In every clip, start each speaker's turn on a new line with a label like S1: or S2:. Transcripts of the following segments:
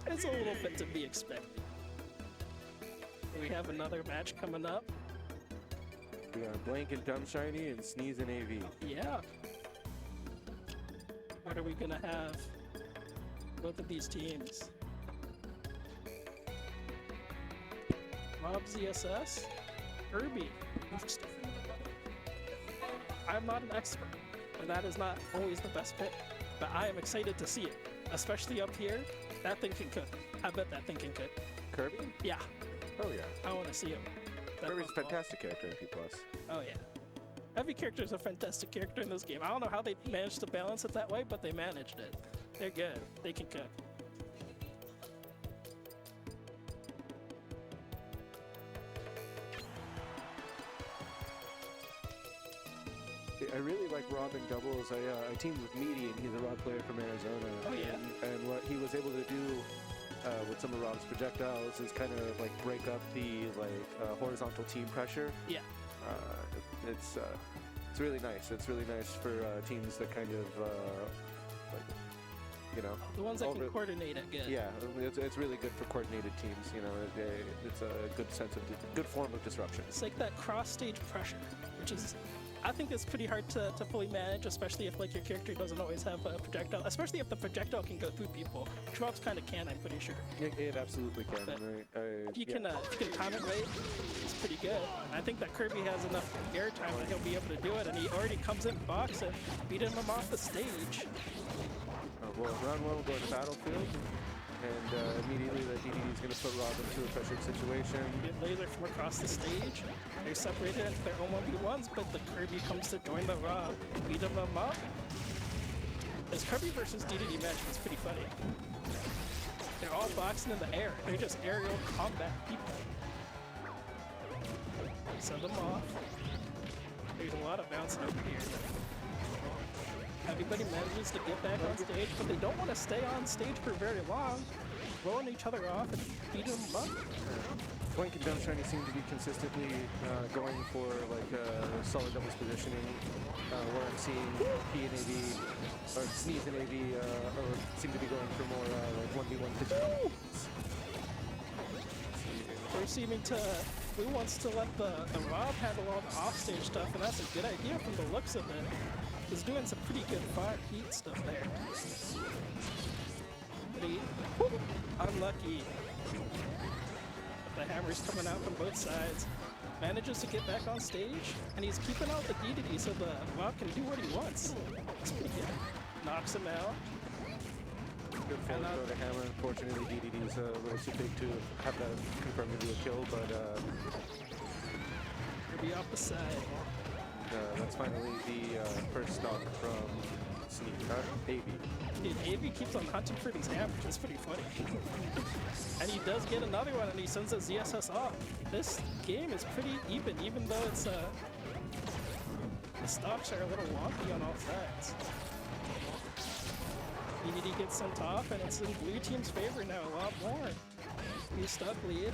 S1: It's a little bit to be expected. We have another match coming up.
S2: We got Blank and Dumshiny and Sneez and AV.
S1: Yeah. What are we gonna have? Both of these teams. R.O.B, ZSS, Kirby. I'm not an expert, and that is not always the best pick, but I am excited to see it, especially up here. That thing can cook. I bet that thing can cook.
S2: Kirby?
S1: Yeah.
S2: Oh yeah.
S1: I want to see him.
S2: Kirby's a fantastic character in P+.
S1: Oh yeah. Every character is a fantastic character in this game. I don't know how they managed to balance it that way, but they managed it. They're good. They can cook.
S2: I really like R.O.B in doubles. I teamed with Meaty, and he's a R.O.B player from Arizona.
S1: Oh yeah.
S2: And what he was able to do with some of R.O.B's projectiles is kind of like break up the horizontal team pressure.
S1: Yeah.
S2: It's really nice. It's really nice for teams that kind of
S1: the ones that can coordinate it good.
S2: Yeah, it's really good for coordinated teams. It's a good form of disruption.
S1: It's like that cross stage pressure, which is. I think it's pretty hard to fully manage, especially if like your character doesn't always have a projectile, especially if the projectile can go through people. R.O.B's kind of can, I'm pretty sure.
S2: It absolutely can.
S1: If you can time it right, it's pretty good. And I think that Kirby has enough airtime that he'll be able to do it, and he already comes in box and beating him off the stage.
S2: Well, round one will go to Battlefield, and immediately the DDD is going to put R.O.B into a pressured situation.
S1: Get laser from across the stage. They're separated into their own 1v1s, but the Kirby comes to join the R.O.B, beat them up. This Kirby versus DDD match was pretty funny. They're all boxing in the air. They're just aerial combat people. Send them off. There's a lot of bouncing over here. Everybody manages to get back on stage, but they don't want to stay on stage for very long, blowing each other off and beating them up.
S2: Blank and Dumshiny seem to be consistently going for solid doubles positioning, where I'm seeing P and AV, or Sneez and AV seem to be going for more 1v1 positioning.
S1: We're seeming to, we wants to let the R.O.B handle all the offstage stuff, and that's a good idea from the looks of it. He's doing some pretty good fire heat stuff there. Pretty unlucky. The hammer's coming out from both sides. Manages to get back on stage, and he's keeping out the DDD so the R.O.B can do what he wants. It's pretty good. Knocks him out.
S2: Good forward throw to hammer. Unfortunately, DDD is a little too big to have that confirmed to be a kill, but
S1: Kirby off the side.
S2: That's finally the first stock from Sneez, AV.
S1: Dude, AV keeps on hunting for these hammers. It's pretty funny. And he does get another one, and he sends a ZSS off. This game is pretty even though it's the stocks are a little wonky on all sides. DDD gets sent off, and it's in blue team's favor now a lot more. He's stuck lead.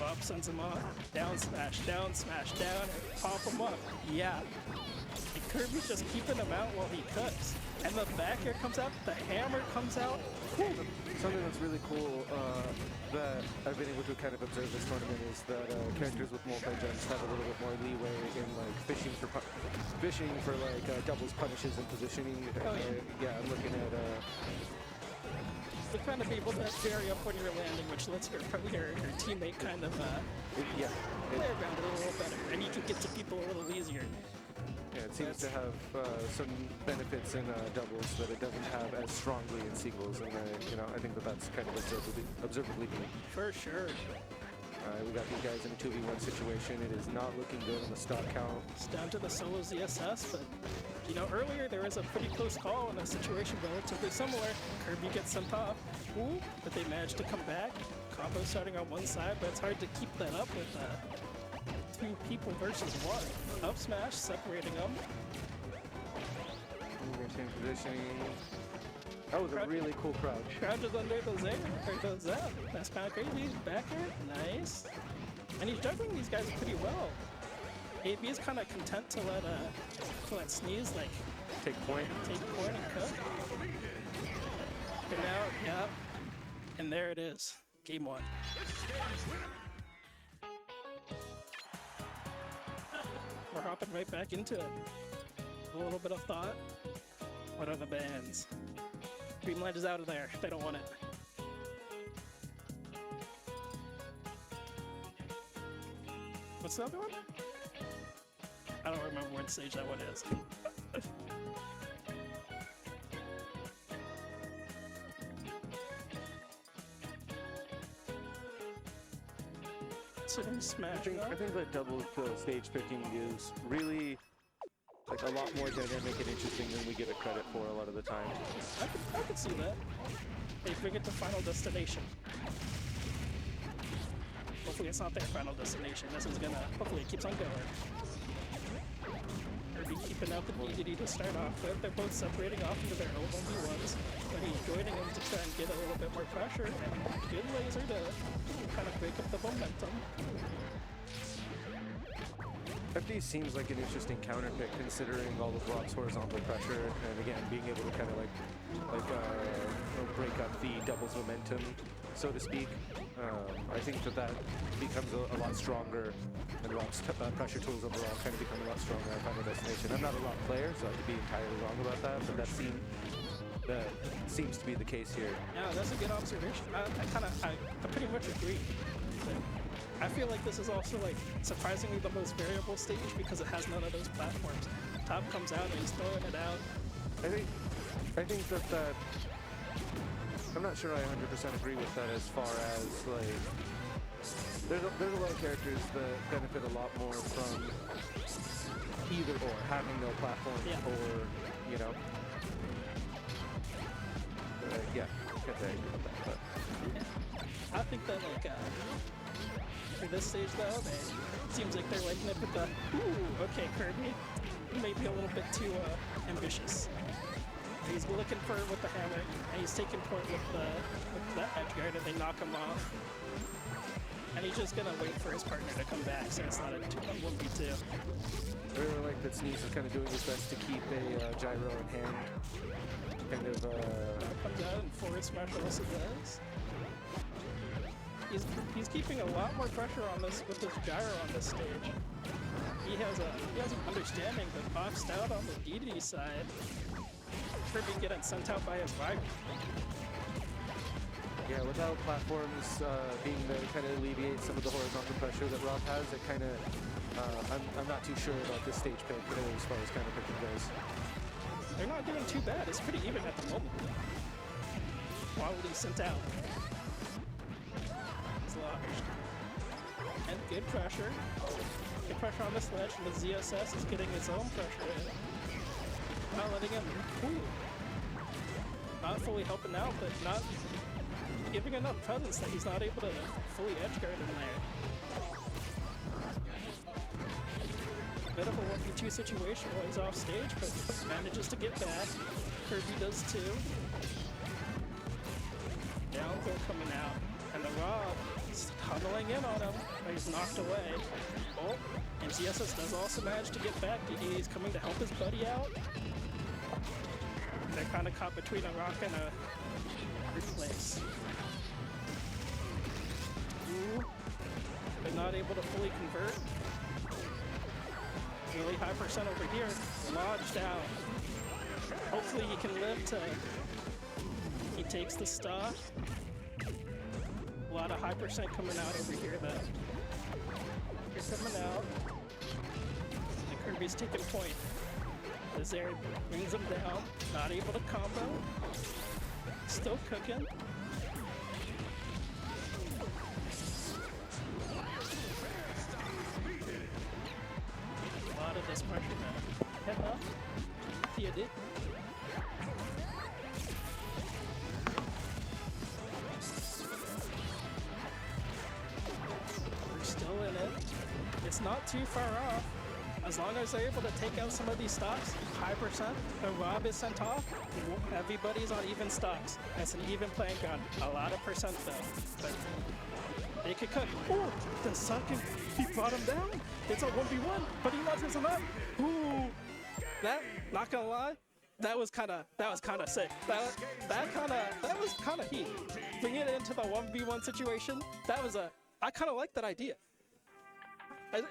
S1: R.O.B sends him off. Down smash, down, and pop him up. Yeah. And Kirby's just keeping him out while he cooks. And the back air comes out, the hammer comes out.
S2: Something that's really cool that I've been able to kind of observe this tournament is that characters with multi-gens have a little bit more leeway in fishing for doubles punishes and positioning.
S1: Oh,
S2: yeah, I'm looking at
S1: the kind of people that vary up when you're landing, which lets your teammate kind of play around it a little better, and you can get to people a little easier.
S2: Yeah, it seems to have some benefits in doubles that it doesn't have as strongly in singles, and I think that's kind of observably neat.
S1: For sure.
S2: We got these guys in a 2v1 situation. It is not looking good on the stock count.
S1: It's down to the solo ZSS, but earlier there was a pretty close call in a situation relatively similar. Kirby gets sent off, but they managed to come back. Combo starting on one side, but it's hard to keep that up with two people versus one. Up smash, separating them.
S2: Same positioning. That was a really cool crouch.
S1: Crouches under the Z, or the Zap. That's kind of crazy. Back air, nice. And he's juggling these guys pretty well. AB is kind of content to let Sneez
S2: take point
S1: and cook. And now, And there it is. Game 1. We're hopping right back into it. A little bit of thought. What are the bans? Dreamland is out of there. They don't want it. What's the other one? I don't remember what stage that one is. Smash.
S2: I think that double stage picking is really like a lot more dynamic and interesting than we give it credit for a lot of the time.
S1: I could see that. They bring it to Final Destination. Hopefully it's not their Final Destination. This is gonna, hopefully it keeps on going. Kirby keeping out the DDD to start off with. They're both separating off into their own 1v1s. But he's joining him to try and get a little bit more pressure. And good laser to kind of break up the momentum.
S2: FD seems like an interesting counter pick considering all of R.O.B's horizontal pressure and again being able to kind of break up the doubles momentum, so to speak. I think that becomes a lot stronger, and R.O.B's pressure tools overall kind of become a lot stronger at Final Destination. I'm not a R.O.B player, so I could be entirely wrong about that, but that seems to be the case here.
S1: Yeah, that's a good observation. I pretty much agree. I feel like this is also like surprisingly the most variable stage because it has none of those platforms. Top comes out and he's throwing it out.
S2: I think that I'm not sure I 100% agree with that as far as like there's a lot of characters that benefit a lot more from either or having no platform or you know yeah, can't say anything about that. But.
S1: I think that like for this stage though, it seems like they're liking it with the ooh, okay, Kirby, you may be a little bit too ambitious. He's looking for it with the hammer, and he's taking point with the edge guard, and they knock him off. And he's just gonna wait for his partner to come back, so it's not a 1v2.
S2: I really like that Sneez is kind of doing his best to keep a gyro in hand. Kind of
S1: comes out and forward smash also does. He's keeping a lot more pressure on this with this gyro on this stage. He has an understanding that boxed out on the DDD side. Kirby getting sent out by his rival.
S2: Yeah, without platforms being there to kind of alleviate some of the horizontal pressure that R.O.B has, it kind of I'm not too sure about this stage pick as far as counter picking goes.
S1: They're not doing too bad. It's pretty even at the moment. Quality sent out. It's lodged. And good pressure. Good pressure on this ledge, and the ZSS is getting its own pressure in. Not letting him. Ooh. Not fully helping out, but not giving enough presence that he's not able to fully edge guard in there. Bit of a 1v2 situation while he's off stage, but manages to get back. Kirby does too. Down throw coming out, and the R.O.B is tunneling in on him, but he's knocked away. Oh, and ZSS does also manage to get back. DD is coming to help his buddy out. They're kind of caught between a rock and a place. Ooh, but not able to fully convert. Really high percent over here, lodged out. Hopefully he can live to, he takes the stock. A lot of high percent coming out over here though. You're coming out. And Kirby's taking point. The Zare brings him down, not able to combo. Still cooking. This pressure now. Head up. He did. We're still in it. It's not too far off. As long as they're able to take out some of these stocks, high percent, the R.O.B is sent off, everybody's on even stocks. That's an even playing ground. A lot of percent though. But they could cook. Oh, the second he brought him down. It's a 1v1, but he launches him up. Ooh, that, not gonna lie, that was kind of sick. That was kind of heat. Bringing it into the 1v1 situation, I kind of like that idea.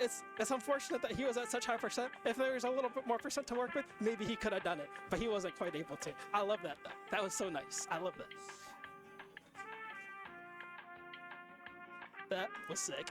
S1: It's unfortunate that he was at such high percent. If there was a little bit more percent to work with, maybe he could have done it, but he wasn't quite able to. I love that though. That was so nice. I love that. That was sick.